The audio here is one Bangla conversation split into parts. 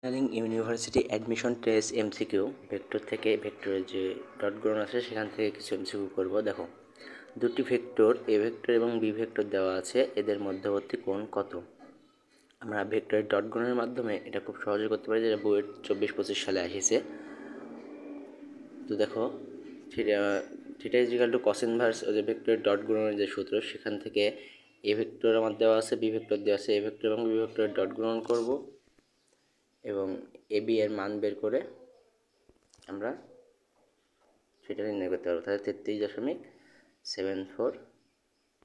Engineering university admission test MCQ vector থেকে ভেক্টরের যে ডট গুণন আছে সেখান থেকে কিছু এমসিকিউ করব। দেখো, দুটি ভেক্টর এ ভেক্টর এবং বি ভেক্টর দেওয়া আছে, এদের মধ্যবর্তী কোণ কত? আমরা ভেক্টরের ডট গুণনের মাধ্যমে এটা খুব সহজে করতে পারি, যেটা বইয়ের 24-25 সালে এসেছে। তো দেখো, theta is equal to cos inverse যে ভেক্টরের ডট গুণনের যে সূত্র, সেখান থেকে এ ভেক্টর আমার দেওয়া আছে, বি ভেক্টর দেওয়া আছে, এ ভেক্টর এবং বি ভেক্টরের ডট গুণন করব এবং এ বি এর মান বের করে আমরা সেটা নির্ণয় করতে পারবো। তাহলে 33.74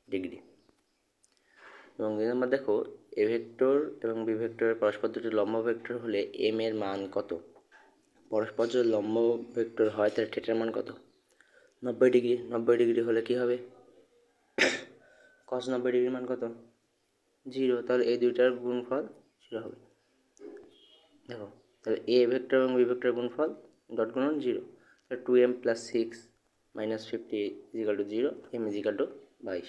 ডিগ্রি। এবং দুই নম্বর দেখো, এ ভেক্টর এবং বি ভেক্টরের পরস্পর দুটি লম্ব ভেক্টর হলে এম এর মান কত? পরস্পর যদি লম্ব ভেক্টর হয় তাহলে থিটার মান কত? 90 ডিগ্রি। 90 ডিগ্রি হলে কি হবে? cos 90 ডিগ্রির মান কত? 0। তাহলে এই দুইটার গুণফল 0 হবে। দেখো, তাহলে এ ভেক্টর এবং বি ভেক্টরের গুণফল ডট গুণন 0। তাহলে 2m + 6 - 50 = 0, m = 22।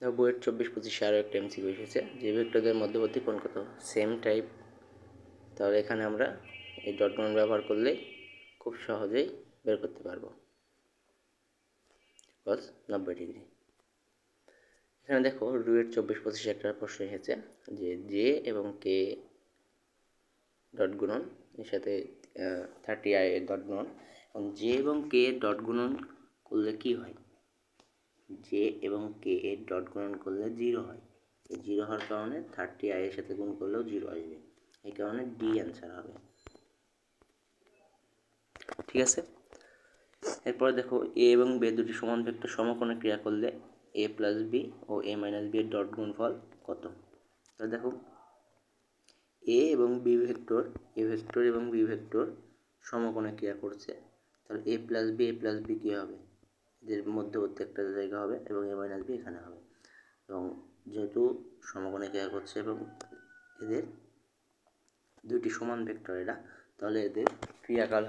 দেখো, বইয়ের 24-25 আরও একটা এমসিকিউ এসেছে, যে ভেক্টরদের মধ্যবর্তী কোণ কত? Same type. তাহলে এখানে আমরা এই ডট গুণন ব্যবহার করলে খুব সহজেই বের করতে পারবো cos 90 ডিগ্রি। এখানে দেখো, রুয়ের 24-25 একটা প্রশ্ন এসেছে যে জে এবং কে ডট গুণন এর সাথে 30i এর ডট গুণন, এবং জে এবং কে ডট গুণন করলে কি হয়? জে এবং কে এর ডট গুণন করলে 0 হয়। এই 0 হওয়ার কারণে 30i এর সাথে গুণ করলেও 0 আসবে, এই কারণে ডি অ্যান্সার হবে। ঠিক আছে। এরপরে দেখো, এ এবং বি দুটি সমান ভেক্টর সমকোণে ক্রিয়া করলে a + b ও a - b এর ডট গুণফল কত? তাহলে দেখো, এ এবং বি ভেক্টর, এ ভেক্টর এবং বি ভেক্টর সমকোণে ক্রিয়া করছে, তাহলে a + b কী হবে? এদের মধ্যবর্তী একটা জায়গা হবে এবং a - b এখানে হবে। এবং যেহেতু সমকোণে ক্রিয়া করছে এবং এদের দুটি সমান ভেক্টর এরা, তাহলে এদের ক্রিয়াকাল